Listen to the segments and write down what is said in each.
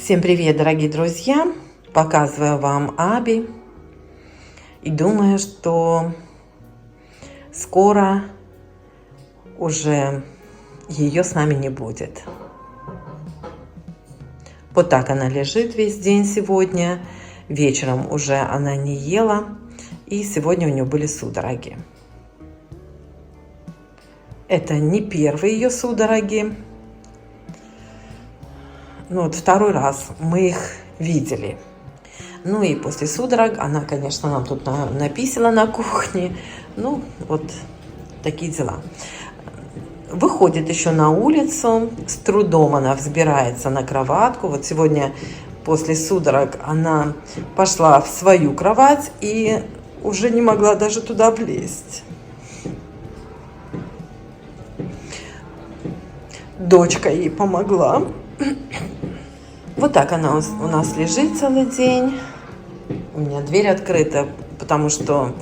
Всем привет, дорогие друзья! Показываю вам Аби и думаю, что скоро уже ее с нами не будет. Вот так она лежит весь день сегодня. Вечером уже она не ела, и сегодня у нее были судороги. Это не первые ее судороги. Ну вот второй раз мы их видели. Ну и после судорог она, конечно, нам тут написала на кухне. Ну вот такие дела. Выходит еще на улицу. С трудом она взбирается на кроватку. Вот сегодня после судорог она пошла в свою кровать и уже не могла даже туда влезть. Дочка ей помогла. Вот так она у нас лежит целый день. У меня дверь открыта, потому что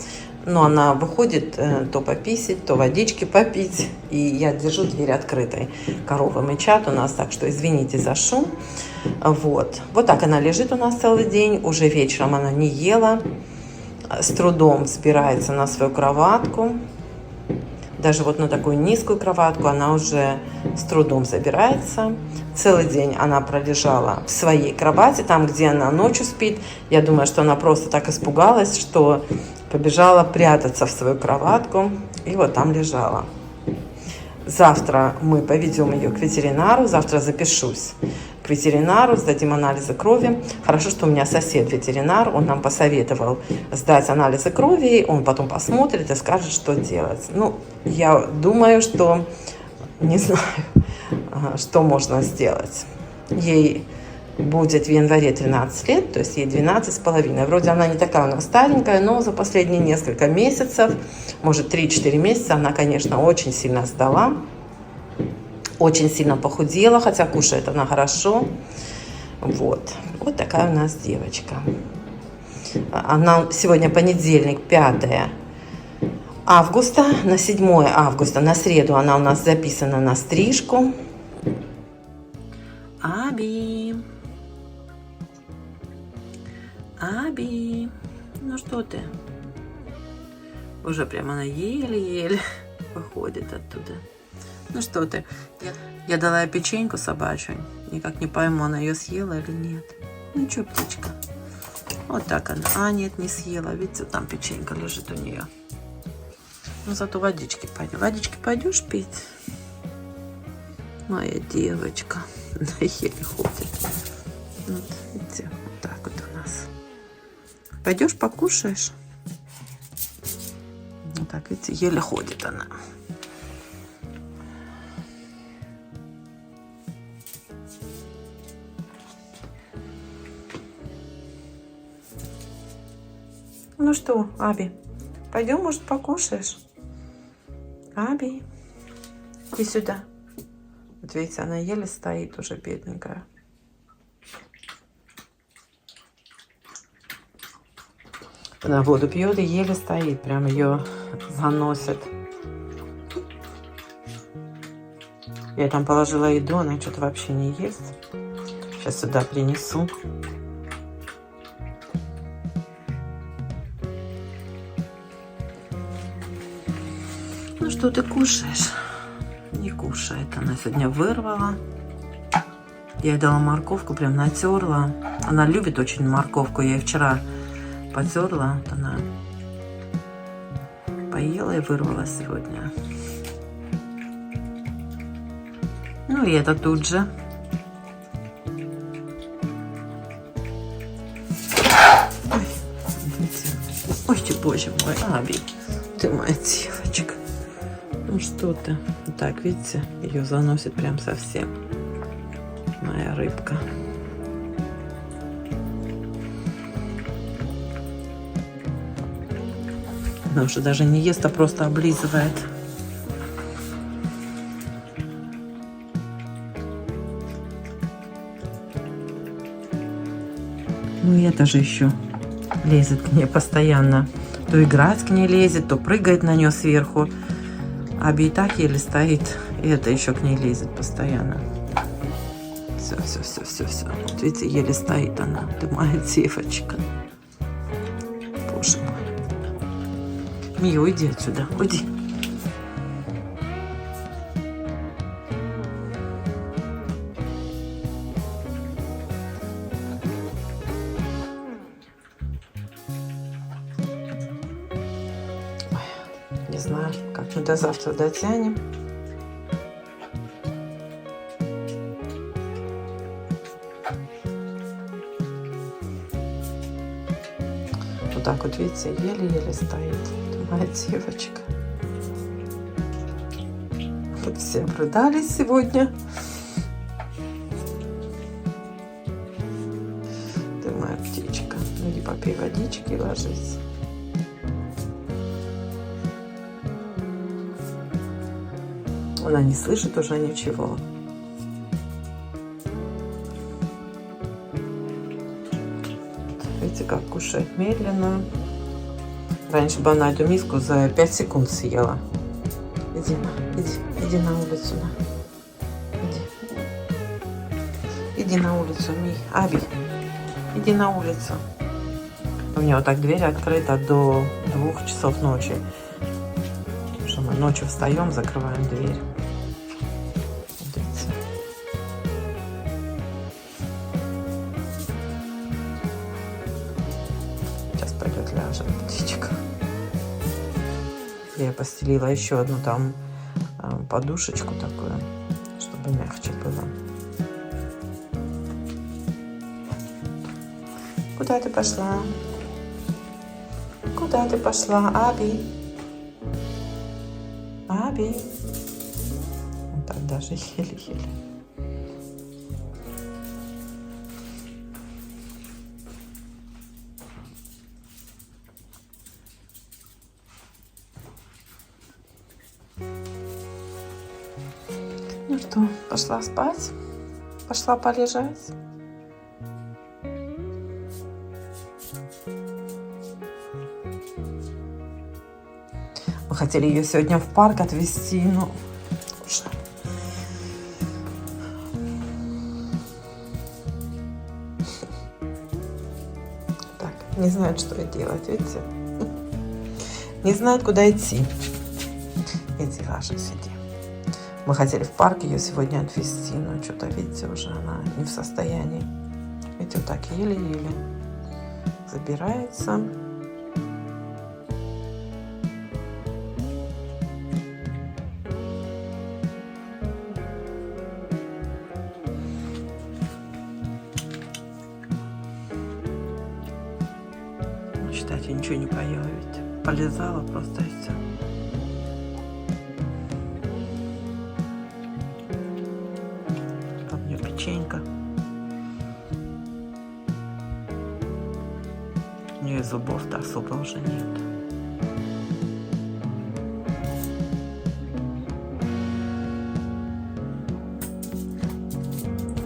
она выходит то пописать, то водички попить. И я держу дверь открытой. Коровы мычат у нас, так что извините за шум. Вот так она лежит у нас целый день. Уже вечером она не ела. С трудом взбирается на свою кроватку. Даже вот на такую низкую кроватку она уже с трудом забирается. Целый день она пролежала в своей кровати, там, где она ночью спит. Я думаю, что она просто так испугалась, что побежала прятаться в свою кроватку. И вот там лежала. Завтра мы поведем ее к ветеринару. Завтра запишусь к ветеринару, сдадим анализы крови. Хорошо, что у меня сосед ветеринар, он нам посоветовал сдать анализы крови, он потом посмотрит и скажет, что делать. Я думаю, что не знаю, что можно сделать. Ей будет в январе 13 лет, то есть ей 12,5. Вроде она не такая у нас старенькая, но за последние несколько месяцев, может 3-4 месяца, она, конечно, очень сильно сдала. Очень сильно похудела, хотя кушает она хорошо. Вот такая у нас девочка. Она сегодня понедельник, 5 августа. На 7 августа, на среду, она у нас записана на стрижку. Аби. Аби. Ну что ты? Уже прямо она еле-еле выходит оттуда. Ну что ты? Я дала ей печеньку собачью. Никак не пойму, она ее съела или нет. Ну что, птичка? Вот так она. А, нет, не съела. Видите, там печенька лежит у нее. Зато водички пойдешь. Водички пойдешь пить? Моя девочка. Она еле ходит. Вот, видите, вот так вот у нас. Пойдешь покушаешь? Вот так, видите, еле ходит она. Ну что, Аби, пойдем, может, покушаешь? Аби, иди сюда. Вот видите, она еле стоит уже, бедненькая. Она воду пьет и еле стоит, прям ее заносит. Я там положила еду, она что-то вообще не ест. Сейчас сюда принесу. Ну что ты кушаешь? Не кушает. Она сегодня вырвала. Я ей дала морковку, прям натерла. Она любит очень морковку. Я ей вчера потерла. Вот она поела и вырвала сегодня. Ну и это тут же. Ой, ой, ты, боже мой, Аби, ты моя девочка. Ну что ты? Так, видите, ее заносит прям совсем. Моя рыбка. Она уже даже не ест, а просто облизывает. Ну и это же еще лезет к ней постоянно. То играть к ней лезет, то прыгает на нее сверху. Аби и так еле стоит, и это еще к ней лезет постоянно. Все, Все. Вот видите, еле стоит она. Ты моя девочка. Боже мой. Мия, уйди отсюда. Уйди. Не знаю, как мы до завтра дотянем. Вот так вот, видите, еле-еле стоит. Моя девочка. Вот все обрыдались сегодня. Ты моя птичка. Ну иди попей водички и ложись. Она не слышит уже ничего. Видите, как кушает медленно. Раньше бы она эту миску за 5 секунд съела. Иди на улицу. Иди на улицу, Аби. Иди на улицу. У меня вот так дверь открыта до 2 часов ночи. Потому что мы ночью встаем, закрываем дверь. Видите? Сейчас пойдет ляжет птичка. Я постелила еще одну там подушечку такую, чтобы мягче было. Куда ты пошла? Куда ты пошла, Аби? Аби. Вот так даже еле-еле. Ну что, пошла спать? Пошла полежать? Мы хотели ее сегодня в парк отвезти, но уже. Так, не знают, что делать, видите? Не знают, куда идти. Иди, ложись, иди. Мы хотели в парк ее сегодня отвезти, но что-то, видите, уже она не в состоянии. Видите, вот так еле-еле забирается. Считайте, ничего не поела, ведь полезала просто и все. Там у нее печенька. У нее зубов-то особо уже нет.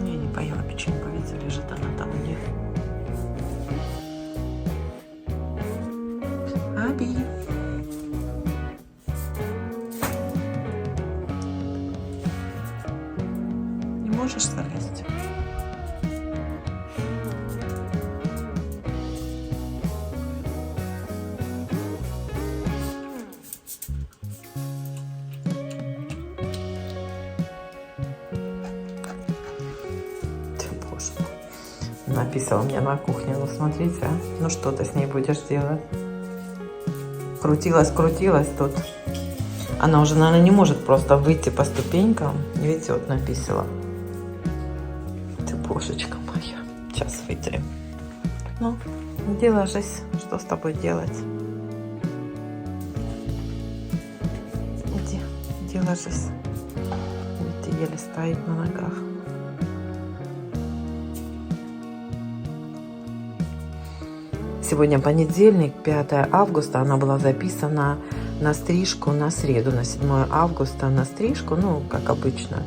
Я не поела печеньку, видите, лежит она там у них. Аби. Не можешь залезть? Боже мой. Написала мне на кухне, ну смотрите, а? Ну что ты с ней будешь делать? Крутилась тут. Она уже, наверное, не может просто выйти по ступенькам. Видите, вот написала. Ты, божечка моя. Сейчас выйдем. Ну, иди ложись. Что с тобой делать? Иди ложись. Видите, еле стоит на ногах. Сегодня понедельник, 5 августа. Она была записана на стрижку на среду, на 7 августа на стрижку. Ну, как обычно.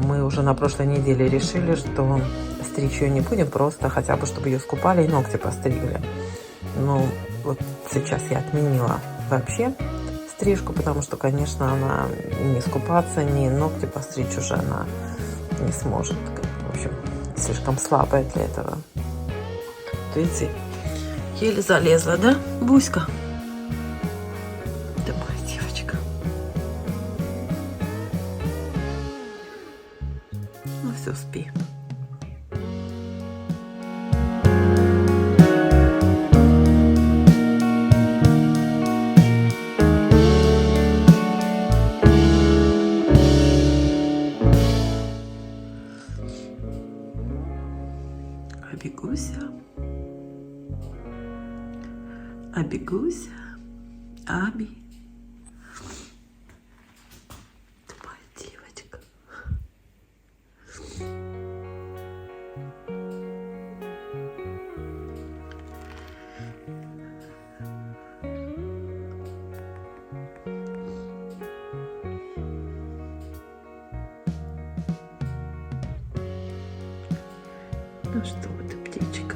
Мы уже на прошлой неделе решили, что стричь ее не будем, просто хотя бы, чтобы ее скупали и ногти постригли. Ну, вот сейчас я отменила вообще стрижку, потому что, конечно, она не скупаться, ни ногти постричь уже она не сможет. В общем, слишком слабая для этого. Видите, еле залезла, да, Буська? Да, моя девочка. Ну все, спи. Абигуся, Аби. Ты моя девочка. Ну что ты, птичка?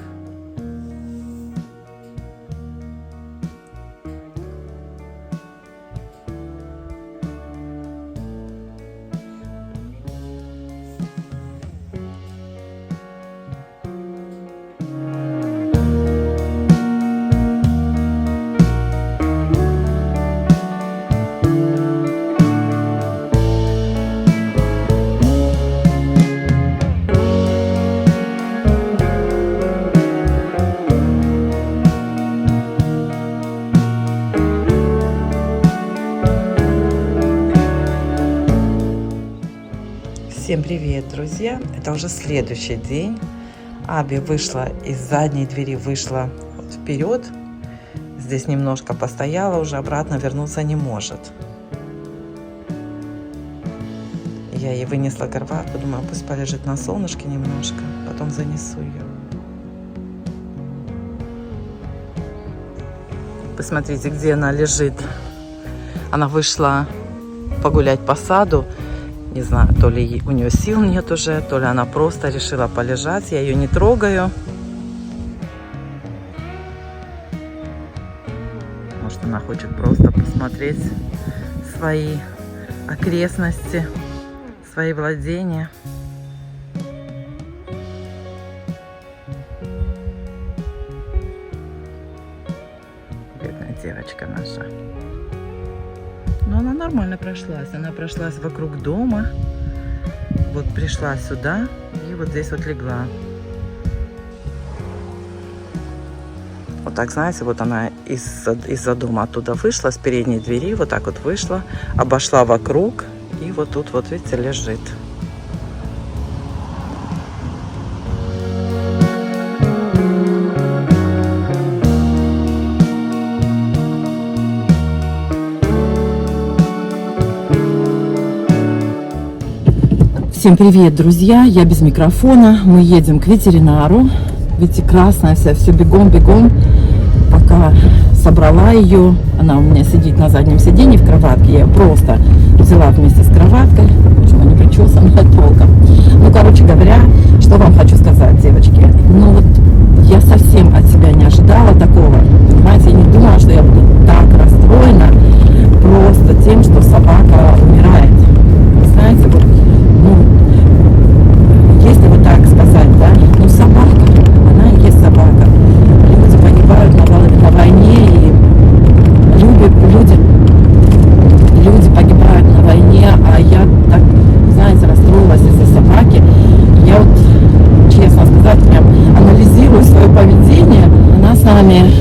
Всем привет, друзья! Это уже следующий день. Аби вышла из задней двери, вышла вот вперед. Здесь немножко постояла, уже обратно вернуться не может. Я ей вынесла кроватку, думаю, пусть полежит на солнышке немножко, потом занесу ее. Посмотрите, где она лежит. Она вышла погулять по саду. Не знаю, то ли у нее сил нет уже, то ли она просто решила полежать. Я ее не трогаю. Может, она хочет просто посмотреть свои окрестности, свои владения. Бедная девочка наша. Но она нормально прошлась. Она прошлась вокруг дома. Вот пришла сюда и вот здесь вот легла. Вот так, знаете, вот она из-за дома оттуда вышла, с передней двери, вот так вот вышла, обошла вокруг и вот тут вот, видите, лежит. Всем привет, друзья! Я без микрофона. Мы едем к ветеринару. Видите, красная вся, все бегом-бегом. Пока собрала ее. Она у меня сидит на заднем сиденье в кроватке. Я ее просто взяла вместе с кроваткой. Почему не причесанная толком. Ну, короче говоря, что вам хочу сказать, девочки. Ну вот, я совсем от себя не ожидала такого. Понимаете, я не думала, что я буду так расстроена просто тем, что собака умирает. Знаете, вот, если вот так сказать, да, ну собака, она и есть собака. Люди погибают на войне, и люди погибают на войне, а я так, знаете, расстроилась из-за собаки. Я вот, честно сказать, прям анализирую свое поведение. Она с нами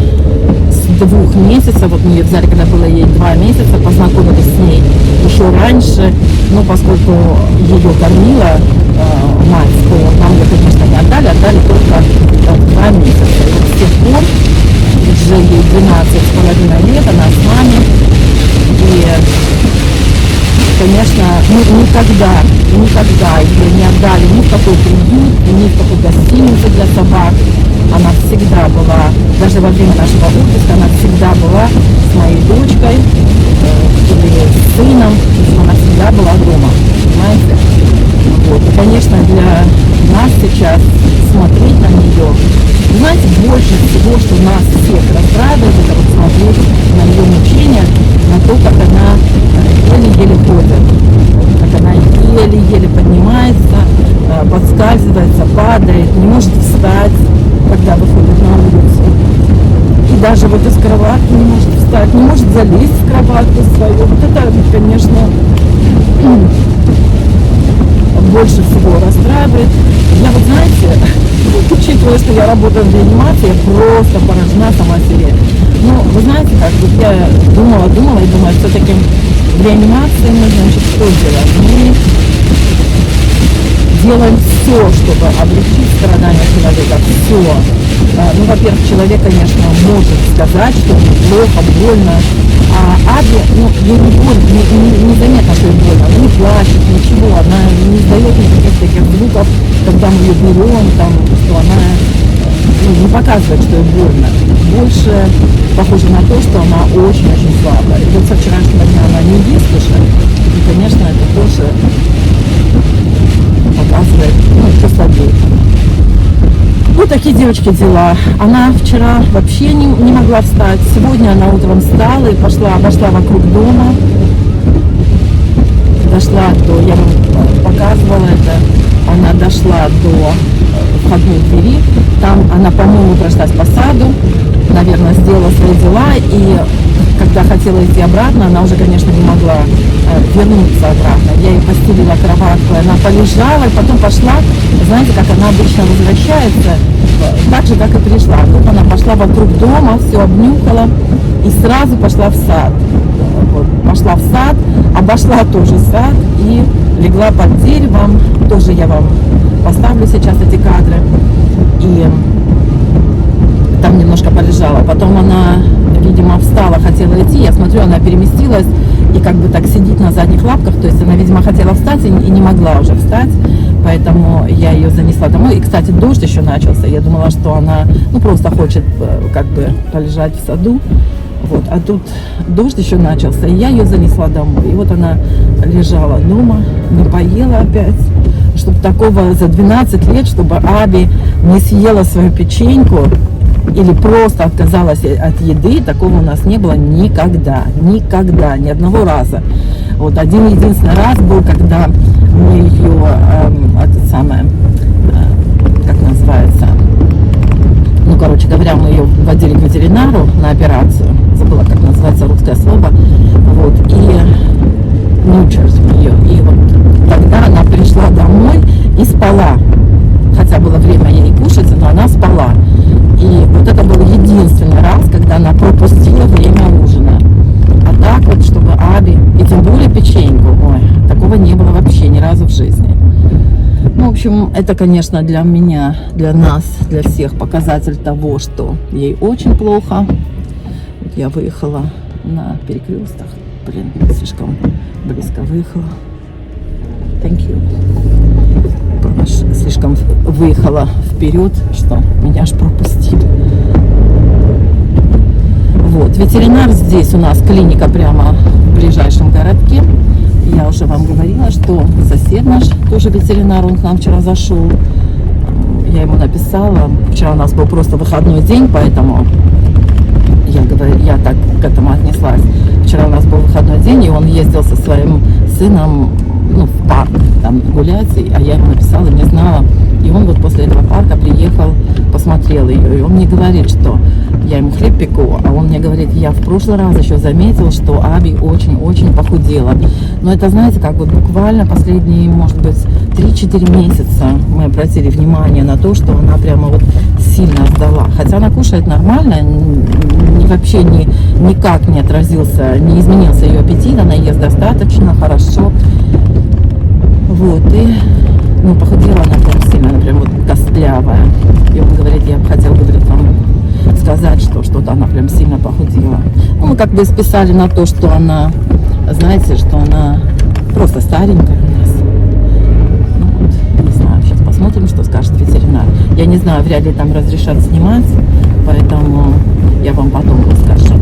с 2 месяцев, вот мы ее взяли, когда было ей 2 месяца, познакомились с ней еще раньше, но поскольку ее кормила мать, то нам ее, конечно, не отдали только 2 месяца. И вот с тех пор, уже ей 12,5 лет, она с нами. И, конечно, мы никогда ее не отдали ни в какой приют, ни в какой гостиницу для собак. Она всегда была, даже во время нашего отпуска, она всегда была с моей дочкой или с сыном. Она всегда была дома, понимаете? Вот. И, конечно, для нас сейчас смотреть на нее, знаете, больше всего, что нас всех расстраивает, это вот смотреть на ее мучения, на то, как она еле-еле ходит, как она еле-еле поднимается, подскальзывается, падает, не может встать, когда выходит на улицу. И даже вот из кроватки не может встать, не может залезть в кроватку свою. Вот это, конечно, больше всего расстраивает. Я вот, знаете, учитывая, что я работаю в реанимации, я просто поражена сама себе. Ну, вы знаете, как вот я думала и думаю, все-таки в реанимации мы, значит, что делаем? Мы делаем все, чтобы облегчить страдания человека. Все. Ну, во-первых, человек, конечно, может сказать, что ему плохо, больно. А Аби, ну, ей не больно, незаметно, что ей больно. Она не плачет, ничего. Она не издает никаких таких звуков, когда мы ее берем, там, что она не показывает, что ей больно. Больше похоже на то, что она очень-очень слабая. И вот со вчерашнего дня она не ест уже. И, конечно, это тоже показывает, ну, что слабее. Вот такие, девочки, дела. Она вчера вообще не могла встать. Сегодня она утром встала и обошла вокруг дома. Дошла до, я вам показывала это, она дошла до входной двери. Там она, по-моему, прошлась по саду, наверное, сделала свои дела. И когда хотела идти обратно, она уже, конечно, не могла вернуться обратно. Я ей постелила кроватку, она полежала, и потом пошла, знаете, как она обычно возвращается, так же, как и пришла. Тут она пошла вокруг дома, все обнюхала и сразу пошла в сад. Вот, пошла в сад, обошла тоже сад и легла под деревом. Тоже я вам поставлю сейчас эти кадры. И там немножко полежала. Потом она, видимо, встала, хотела идти. Я смотрю, она переместилась и как бы так сидит на задних лапках. То есть она, видимо, хотела встать и не могла уже встать. Поэтому я ее занесла домой. И, кстати, дождь еще начался. Я думала, что она, ну, просто хочет как бы полежать в саду. Вот. А тут дождь еще начался. И я ее занесла домой. И вот она лежала дома, не поела опять. Чтобы такого за 12 лет, чтобы Аби не съела свою печеньку или просто отказалась от еды, такого у нас не было никогда. Никогда, ни одного раза. Вот один единственный раз был, когда мы ее, как называется, ну, короче говоря, мы ее водили к ветеринару на операцию. Забыла, как называется русское слово. Вот, и нючерс ее. И вот тогда она пришла домой и спала. Хотя было время ей кушать, но она спала. И вот это был единственный раз, когда она пропустила время ужина. А так вот, чтобы Аби, и тем более печеньку, ой, такого не было вообще ни разу в жизни. Ну, в общем, это, конечно, для меня, для нас, для всех показатель того, что ей очень плохо. Вот я выехала на перекресток. Блин, слишком близко выехала. Thank you. Слишком выехала вперед, что меня аж пропустили. Вот, ветеринар здесь у нас, клиника прямо в ближайшем городке. Я уже вам говорила, что сосед наш тоже ветеринар, он к нам вчера зашел. Я ему написала. Вчера у нас был просто выходной день, поэтому я так к этому отнеслась. Вчера у нас был выходной день, и он ездил со своим сыном, ну, в парк там гулять, а я ему написала, не знала. И он вот после этого парка приехал, посмотрел ее, и он мне говорит, что я ему хлеб пеку, а он мне говорит, я в прошлый раз еще заметил, что Аби очень-очень похудела. Но это, знаете, как вот буквально последние, может быть, 3-4 месяца мы обратили внимание на то, что она прямо вот сильно сдала. Хотя она кушает нормально, вообще никак не отразился, не изменился ее аппетит, она ест достаточно хорошо. Вот, и, ну, похудела она прям сильно, она прям вот костлявая. И он говорит, я бы хотел, говорит, вам сказать, что что-то она прям сильно похудела. Ну, мы как бы списали на то, что она, знаете, что она просто старенькая у нас. Ну, вот, не знаю, сейчас посмотрим, что скажет ветеринар. Я не знаю, вряд ли там разрешат снимать, поэтому я вам потом расскажу.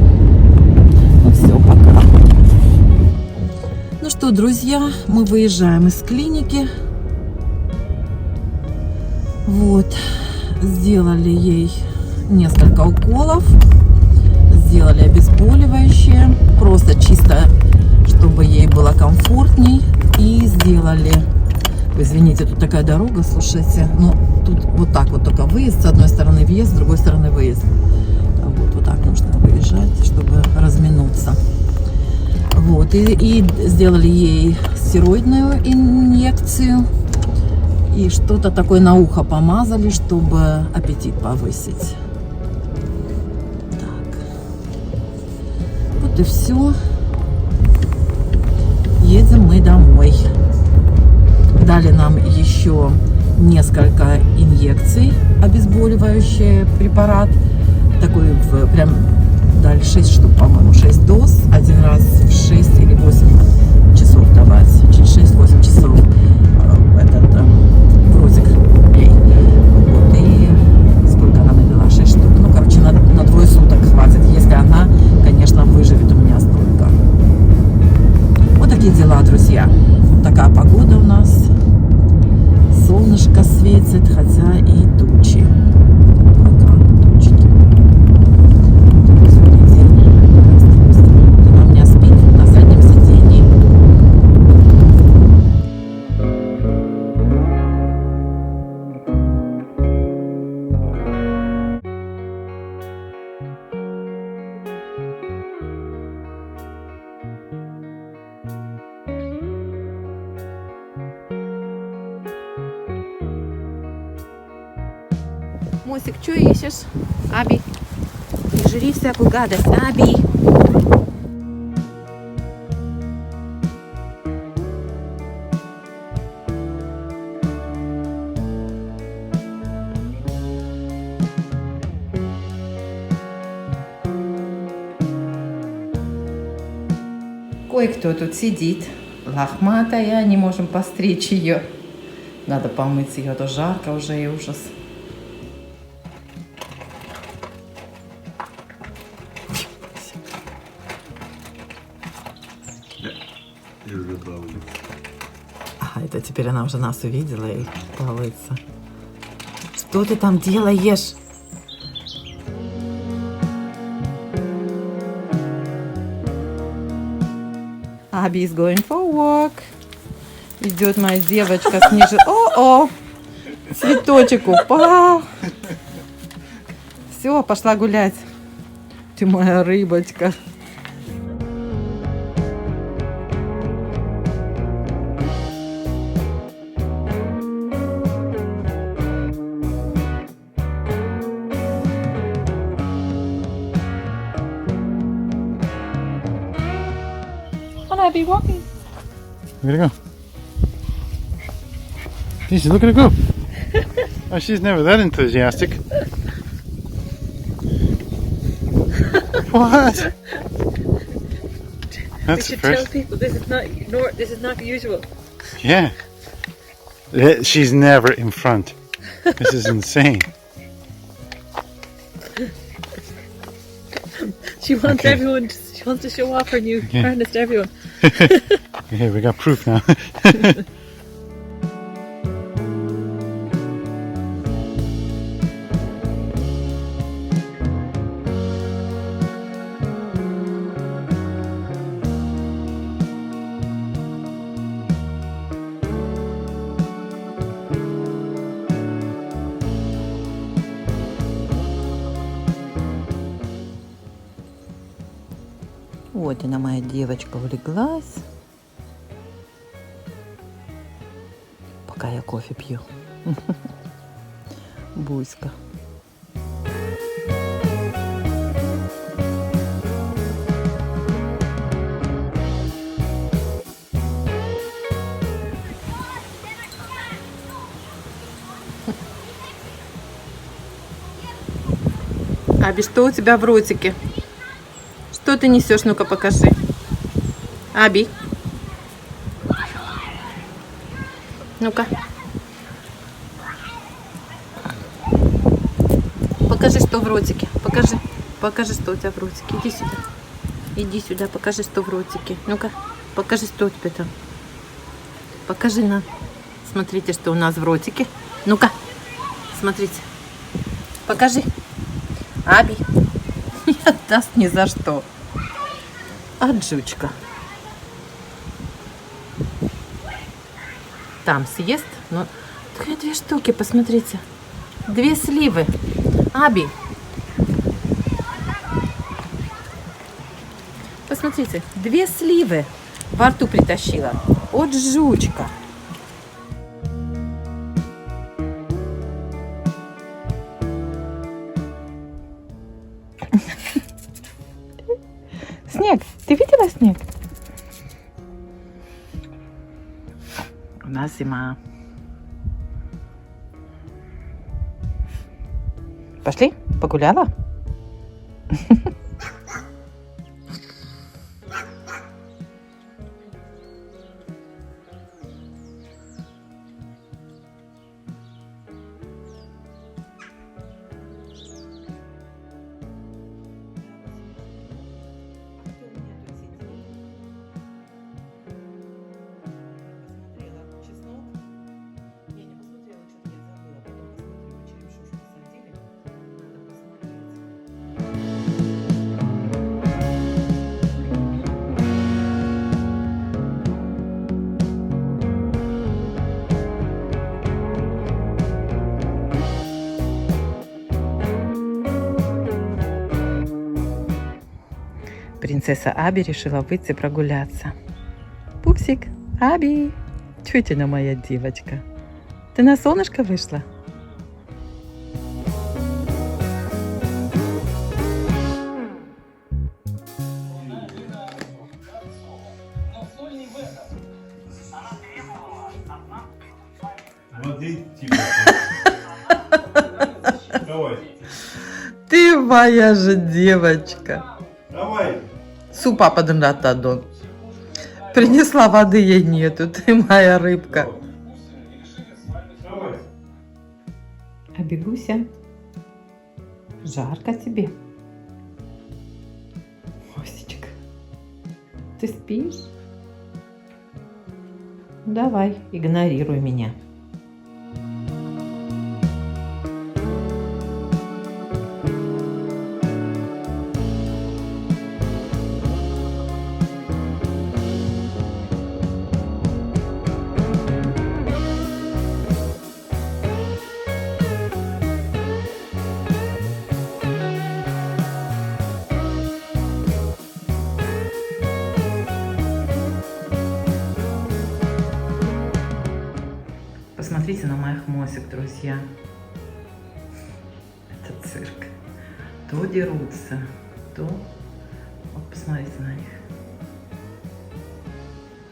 Ну, все, пока. Ну что, друзья, мы выезжаем из клиники. Вот, сделали ей несколько уколов, сделали обезболивающее, просто чисто, чтобы ей было комфортней, и сделали Извините, тут такая дорога, слушайте. Ну, тут вот так вот только выезд. С одной стороны въезд, с другой стороны выезд. Вот так нужно выезжать, чтобы разминуться. Вот. И сделали ей стероидную инъекцию. И что-то такое на ухо помазали, чтобы аппетит повысить. Так. Вот и все. Едем мы домой. Дали нам еще несколько инъекций, обезболивающий препарат. Такой прям дали 6 штук, по-моему, 6 доз. Один раз в 6 или 8 часов давать. Через 6-8 часов этот бродик ей. Вот, и сколько она навела? 6 штук. Ну, короче, на 2 суток хватит, если она, конечно, выживет у меня столько. Вот такие дела, друзья. Вот такая погода у нас. Солнышко светит, хотя и тучи. Пока тучки. Она у меня спит на заднем сиденье. Мосик, что ищешь? Аби, не жри всякую гадость, Аби. Кое-кто тут сидит, лохматая, не можем постричь ее. Надо помыть ее, то жарко уже и ужас. А, это теперь она уже нас увидела и плавается. Что ты там делаешь? Аби is going for a walk. Идет моя девочка снижи. О-о! Цветочек упал. Все, пошла гулять. Ты моя рыбочка. Be walking. Look at her go. Jesus, look at her go. Oh, she's never that enthusiastic. What? That's the Tell first. people this is not usual. Yeah. She's never in front. This is insane. She wants Okay. everyone. She wants to show off her new Yeah. harness to everyone. Okay, we got proof now. Вот она, моя девочка, улеглась. Пока я кофе пью. Буська. Аби, что у тебя в ротике? Что ты несешь? Ну-ка, покажи. Аби. Ну-ка. Покажи, что в ротике. Покажи. Покажи, что у тебя в ротике. Иди сюда. Иди сюда, покажи, что в ротике. Ну-ка, покажи, что у тебя там. Покажи нам. Смотрите, что у нас в ротике. Ну-ка, смотрите. Покажи. Аби. Не отдаст ни за что. Аджучка. там съест. Но такие 2 штуки, посмотрите. 2 сливы. Аби. Посмотрите, 2 сливы во рту притащила. Вот жучка. Снег. Ты видела снег? У нас зима. Пошли? Погуляла? Принцесса Аби решила выйти прогуляться. Пупсик, Аби, тетя моя девочка, ты на солнышко вышла? Воды типа. Давай. Ты моя же девочка. Давай. Супа поднатадон. Принесла воды, ей нету. Ты моя рыбка. Давай. А Бегуся, жарко тебе? Осечка, ты спишь? Давай, игнорируй меня. Посмотрите на моих мосик, друзья. Это цирк. То дерутся, то... Вот посмотрите на них.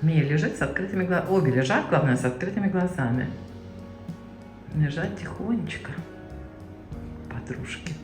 Мия лежит с открытыми глазами. Обе лежат, главное, с открытыми глазами. Лежат тихонечко. Подружки.